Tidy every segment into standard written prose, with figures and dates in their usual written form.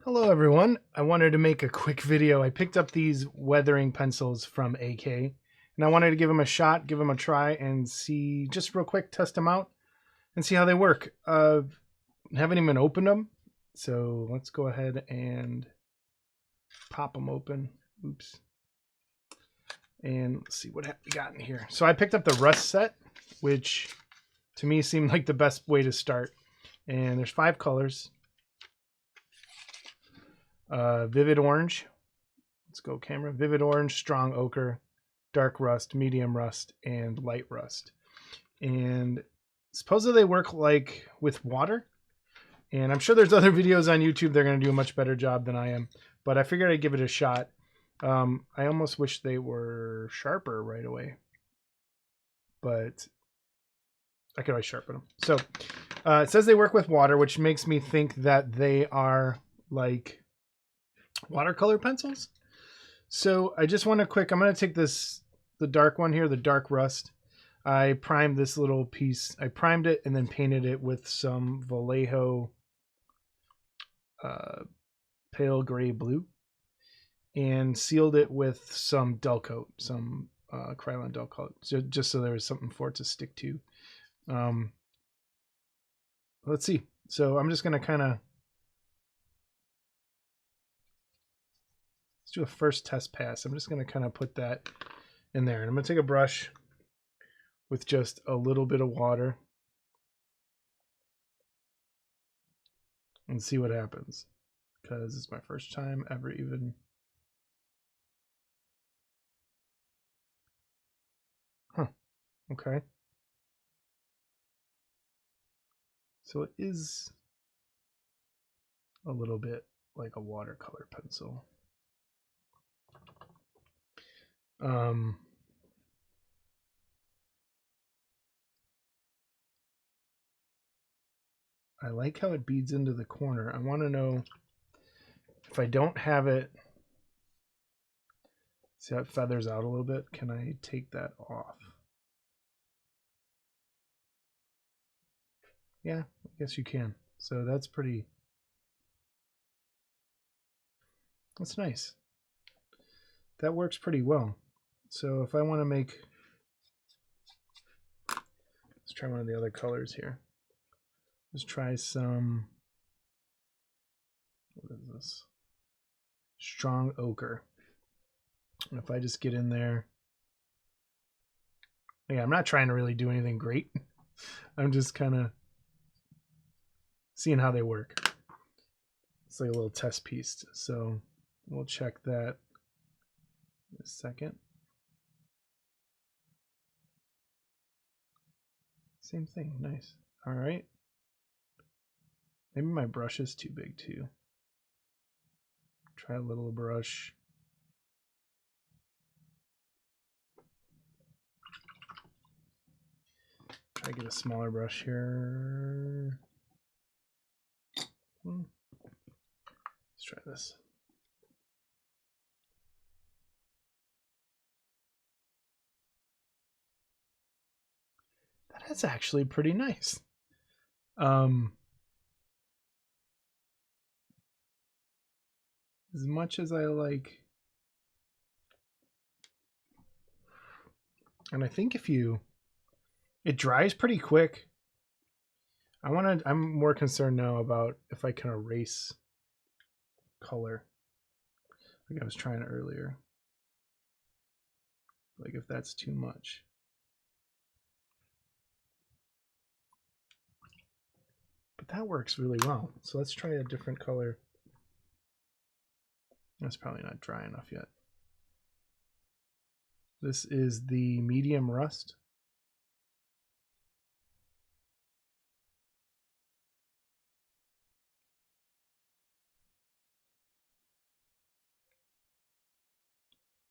Hello everyone, I wanted to make a quick video. I picked up these weathering pencils from AK and I wanted to give them a shot, give them a try and see, just real quick, test them out and see how they work. Haven't even opened them, so let's go ahead and pop them open. Oops. And let's see what we got in here. So I picked up the Rust set, which to me seemed like the best way to start. And there's 5 colors. Vivid orange. Let's go camera. Vivid orange, strong ochre, dark rust, medium rust, and light rust. And supposedly they work like with water. And I'm sure there's other videos on YouTube they're going to do a much better job than I am. But I figured I'd give it a shot. I almost wish they were sharper right away. But I could always sharpen them. So it says they work with water, which makes me think that they are like watercolor pencils. So I just want to quick, I'm going to take the dark one here, the dark rust. I primed this little piece. I primed it and then painted it with some Vallejo pale gray blue and sealed it with some dull coat, some Krylon dull coat, just so there was something for it to stick to. Let's see. So I'm just going to kind of, let's do a first test pass. I'm just going to kind of put that in there. And I'm going to take a brush with just a little bit of water and see what happens, because it's my first time ever even. Okay. So it is a little bit like a watercolor pencil. I like how it beads into the corner. I want to know if I don't have it. See how it feathers out a little bit? Can I take that off? Yeah, I guess you can. So that's pretty, that's nice. That works pretty well. So if I want to make, let's try one of the other colors here. Let's try some, what is this? Strong ochre. And if I just get in there, yeah, I'm not trying to really do anything great. I'm just kind of seeing how they work. It's like a little test piece. So we'll check that in a second. Same thing. Nice. All right. Maybe my brush is too big too. Try a little brush. Try to get a smaller brush here. Let's try this. That is actually pretty nice. As much as I like, and I think if you, it dries pretty quick. I'm more concerned now about if I can erase color like I was trying earlier. Like if that's too much. But that works really well. So let's try a different color. That's probably not dry enough yet. This is the medium rust.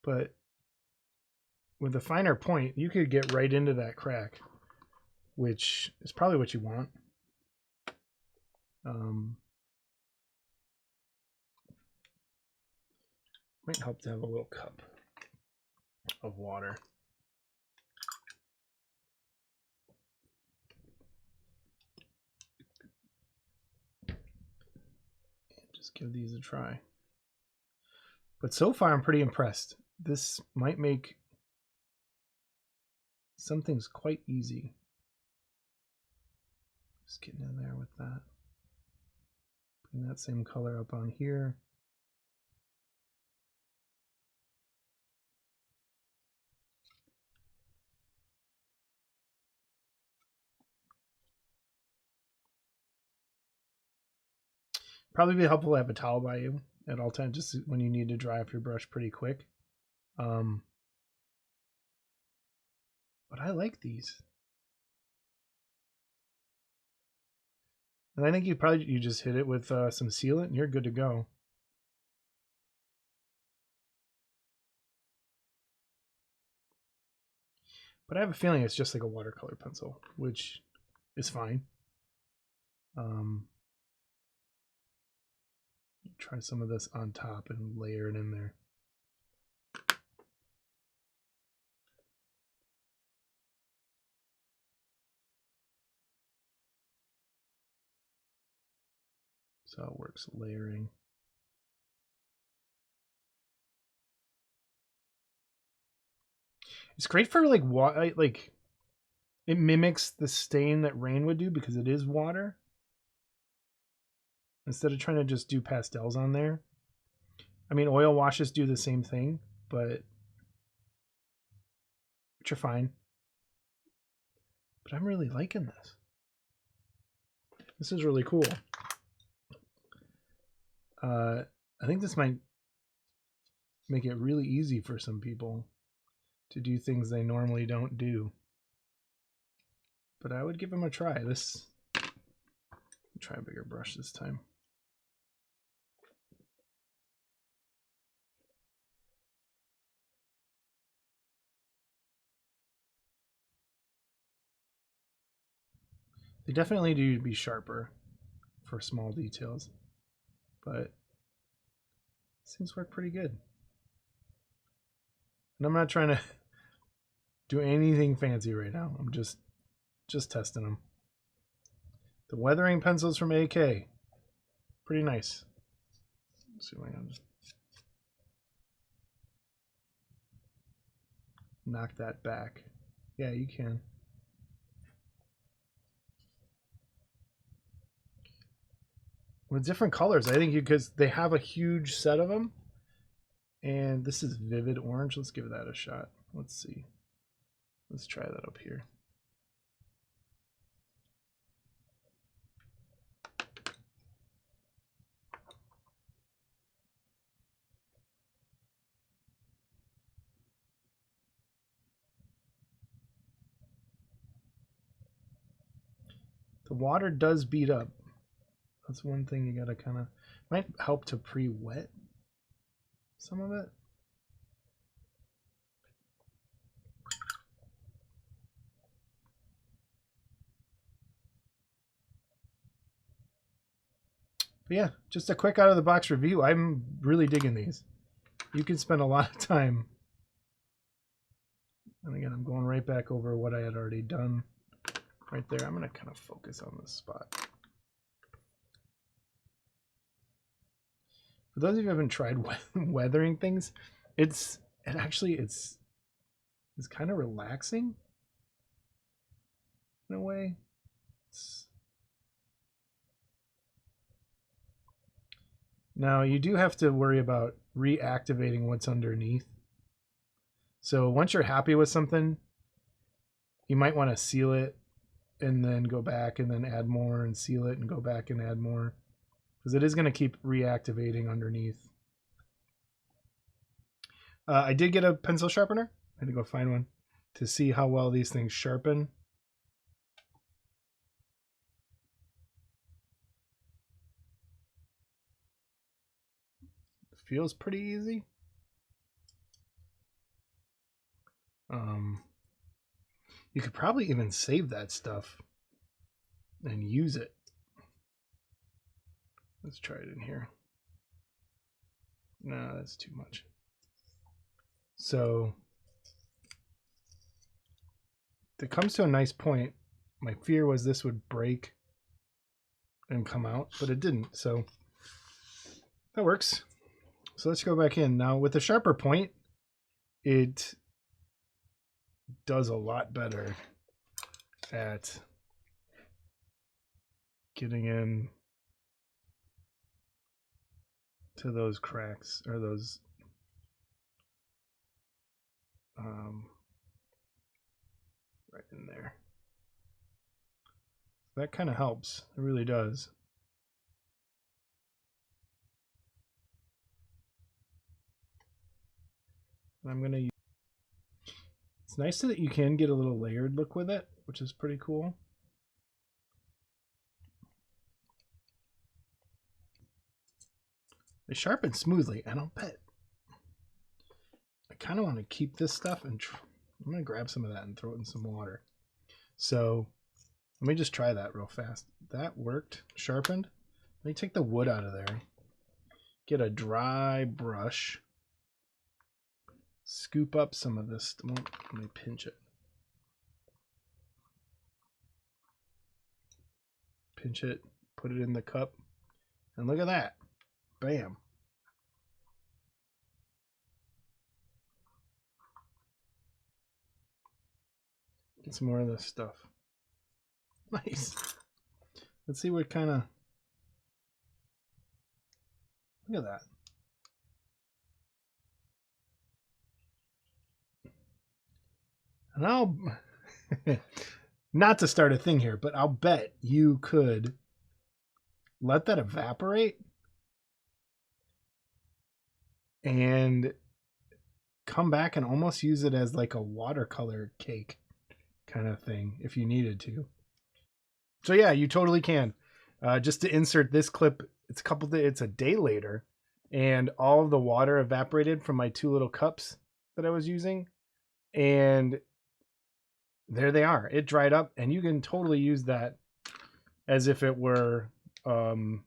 But with a finer point, you could get right into that crack, which is probably what you want. Might help to have a little cup of water. Let's give these a try. But so far, I'm pretty impressed. This might make some things quite easy. Just getting in there with that. Putting that same color up on here. Probably be helpful to have a towel by you at all times, just when you need to dry off your brush pretty quick. But I like these. And I think you just hit it with some sealant and you're good to go. But I have a feeling it's just like a watercolor pencil, which is fine. Try some of this on top and layer it in there. So it works layering. It's great for like it mimics the stain that rain would do because it is water. Instead of trying to just do pastels on there. I mean, oil washes do the same thing, but which are fine. But I'm really liking this. This is really cool. I think this might make it really easy for some people to do things they normally don't do. But I would give them a try. Try a bigger brush this time. They definitely need to be sharper for small details, but seems to work pretty good. And I'm not trying to do anything fancy right now. I'm just testing them. The weathering pencils from AK, pretty nice. Let's see if I can just knock that back. Yeah, you can. With different colors, I think because they have a huge set of them. And this is vivid orange. Let's give that a shot. Let's see. Let's try that up here. The water does beat up. That's one thing you gotta kind of, might help to pre-wet some of it. But yeah, just a quick out of the box review. I'm really digging these. You can spend a lot of time. And again, I'm going right back over what I had already done right there. I'm going to kind of focus on this spot. For those of you who haven't tried weathering things, it's kind of relaxing in a way. Now you do have to worry about reactivating what's underneath. So once you're happy with something, you might want to seal it and then go back and then add more and seal it and go back and add more, because it is going to keep reactivating underneath. I did get a pencil sharpener. I had to go find one to see how well these things sharpen. It feels pretty easy. You could probably even save that stuff and use it. Let's try it in here. No, that's too much. So it comes to a nice point. My fear was this would break and come out, but it didn't. So That works. So let's go back in. Now with the sharper point, it does a lot better at getting in to those cracks or those right in there. That kind of helps. It really does. And I'm going to use... It's nice that you can get a little layered look with it, which is pretty cool. They sharpen smoothly, and I'll bet I kind of want to keep this stuff, and I'm going to grab some of that and throw it in some water. So let me just try that real fast. That worked. Sharpened. Let me take the wood out of there. Get a dry brush. Scoop up some of this. Let me pinch it. Pinch it. Put it in the cup. And look at that. Bam. Get some more of this stuff. Nice. Let's see what kind of... Look at that. And I'll... Not to start a thing here, but I'll bet you could let that evaporate and come back and almost use it as like a watercolor cake kind of thing if you needed to. So yeah, you totally can. Just to insert this clip, it's a day later, and all of the water evaporated from my 2 little cups that I was using, and there they are. It dried up, and you can totally use that as if it were some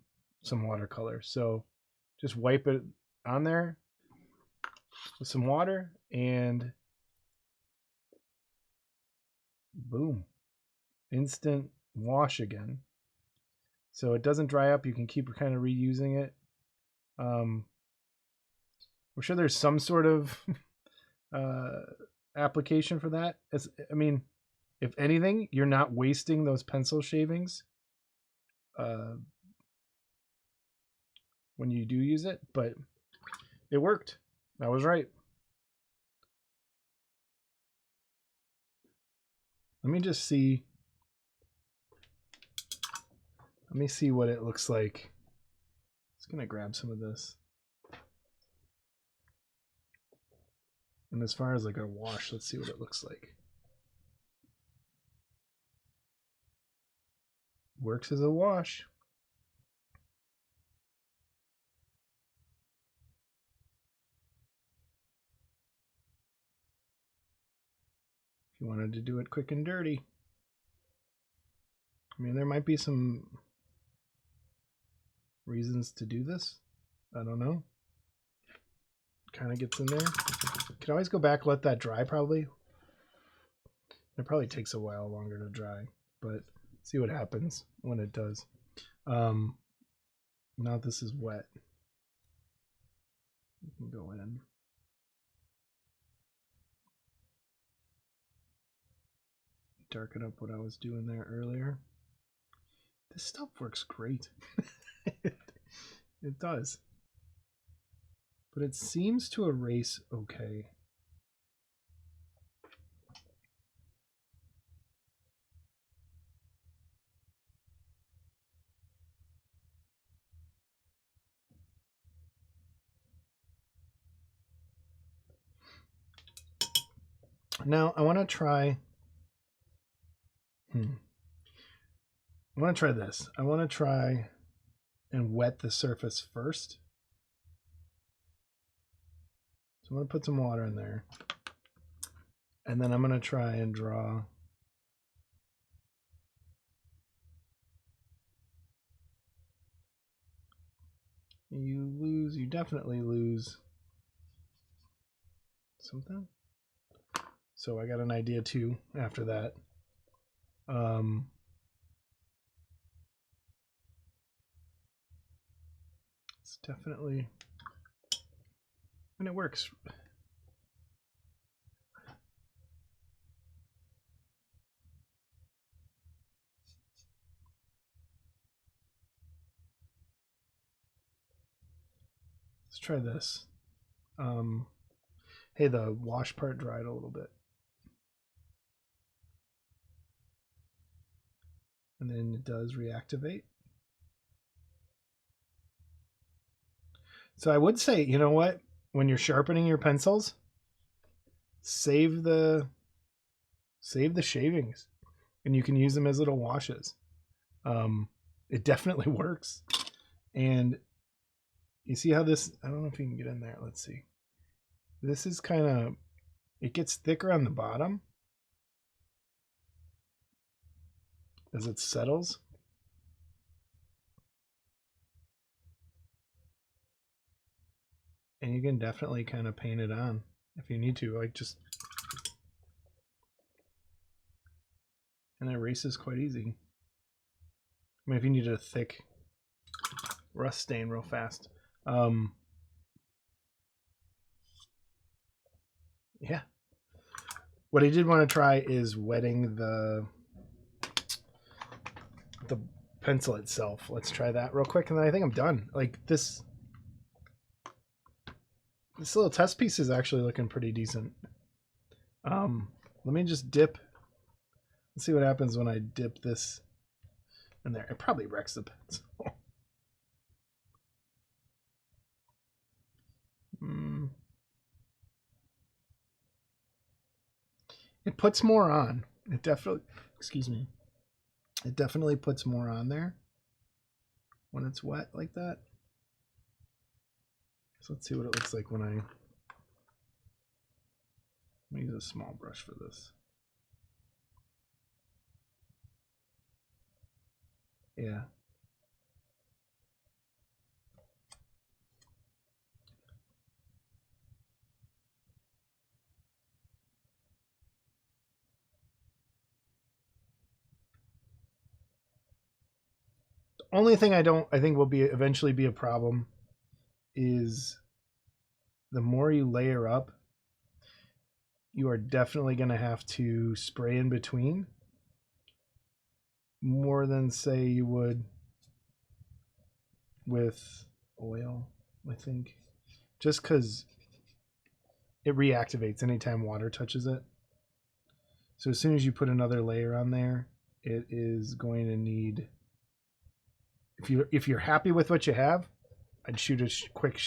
watercolor. So just wipe it on there with some water, and boom, instant wash again. So it doesn't dry up. You can keep kind of reusing it. I'm sure there's some sort of application for that. I mean, if anything, you're not wasting those pencil shavings when you do use it, but it worked. I was right. Let me just see. Let me see what it looks like. Just gonna grab some of this. And as far as like a wash, let's see what it looks like. Works as a wash. If you wanted to do it quick and dirty. I mean, there might be some reasons to do this. I don't know. Kind of gets in there. You can always go back, let that dry probably. It probably takes a while longer to dry, but see what happens when it does. Now this is wet. You can go in. Darken up what I was doing there earlier. This stuff works great. It does. But it seems to erase okay. Now I want to try. I want to try this. I want to try and wet the surface first. So I'm going to put some water in there. And then I'm going to try and draw. You definitely lose something. So I got an idea too after that. It's definitely, and it works. Let's try this. Hey, the wash part dried a little bit. And then it does reactivate. So I would say, you know what? When you're sharpening your pencils, save the shavings, and you can use them as little washes. It definitely works. And you see how this, I don't know if you can get in there. Let's see. This is kind of, it gets thicker on the bottom as it settles. And you can definitely kind of paint it on if you need to, like just, and it erases quite easy. I mean, if you need a thick rust stain real fast. Yeah. What I did want to try is wetting the pencil itself. Let's try that real quick, and then I think I'm done. Like this little test piece is actually looking pretty decent. Let me just dip. Let's see what happens when I dip this in there. It probably wrecks the pencil. It puts more on. It definitely, excuse me. It definitely puts more on there when it's wet like that. So let's see what it looks like when I, let me use a small brush for this. Yeah. The only thing I think will be eventually be a problem is the more you layer up, you are definitely going to have to spray in between more than say you would with oil, I think, just because it reactivates anytime water touches it. So as soon as you put another layer on there, it is going to need, if you're happy with what you have, I'd shoot a quick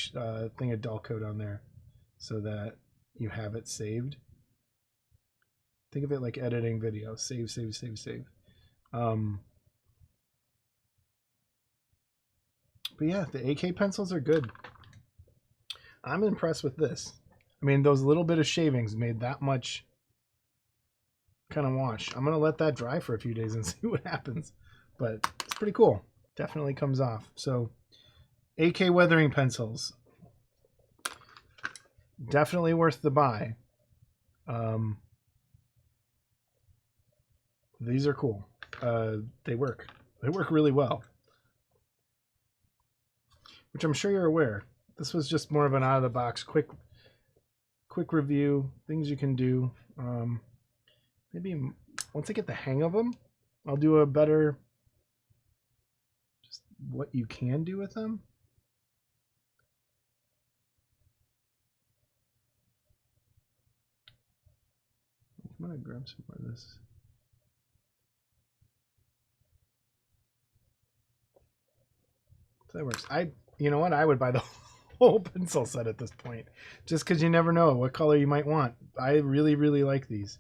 thing of dull coat on there so that you have it saved. Think of it like editing video. Save, save, save, save. But yeah, the AK pencils are good. I'm impressed with this. I mean, those little bit of shavings made that much kind of wash. I'm going to let that dry for a few days and see what happens. But it's pretty cool. Definitely comes off. So AK weathering pencils. Definitely worth the buy. These are cool. They work. They work really well. Which I'm sure you're aware. This was just more of an out of the box quick review, things you can do. Maybe once I get the hang of them, I'll do a better just what you can do with them. I'm gonna grab some more of this. So that works. You know what? I would buy the whole pencil set at this point, just because you never know what color you might want. I really, really like these.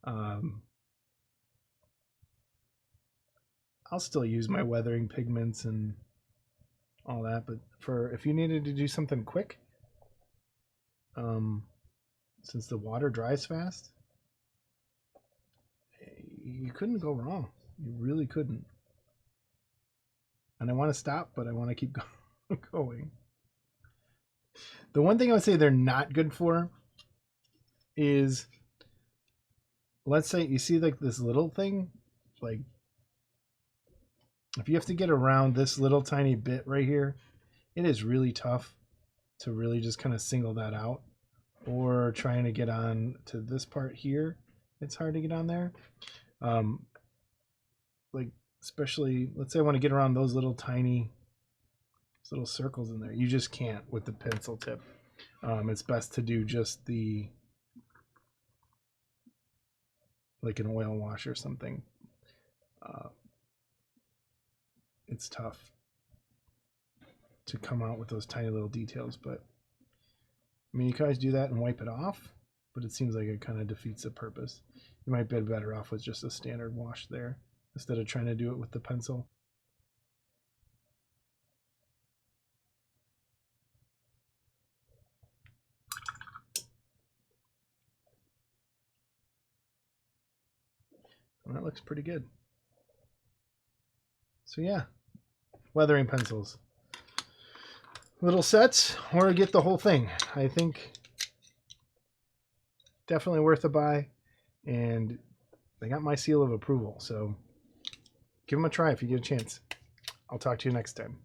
I'll still use my weathering pigments and all that, but for if you needed to do something quick, since the water dries fast, you couldn't go wrong. You really couldn't. And I want to stop, but I want to keep going. The one thing I would say they're not good for is, let's say you see like this little thing, like if you have to get around this little tiny bit right here, it is really tough to really just kind of single that out. Or trying to get on to this part here, it's hard to get on there. Like especially, let's say I want to get around those little tiny little circles in there. You just can't with the pencil tip. It's best to do just the, like an oil wash or something. It's tough to come out with those tiny little details, but I mean, you can always do that and wipe it off, but it seems like it kind of defeats the purpose. You might be better off with just a standard wash there instead of trying to do it with the pencil. And that looks pretty good. So yeah, weathering pencils. Little sets or get the whole thing. I think definitely worth a buy, and they got my seal of approval. So give them a try if you get a chance. I'll talk to you next time.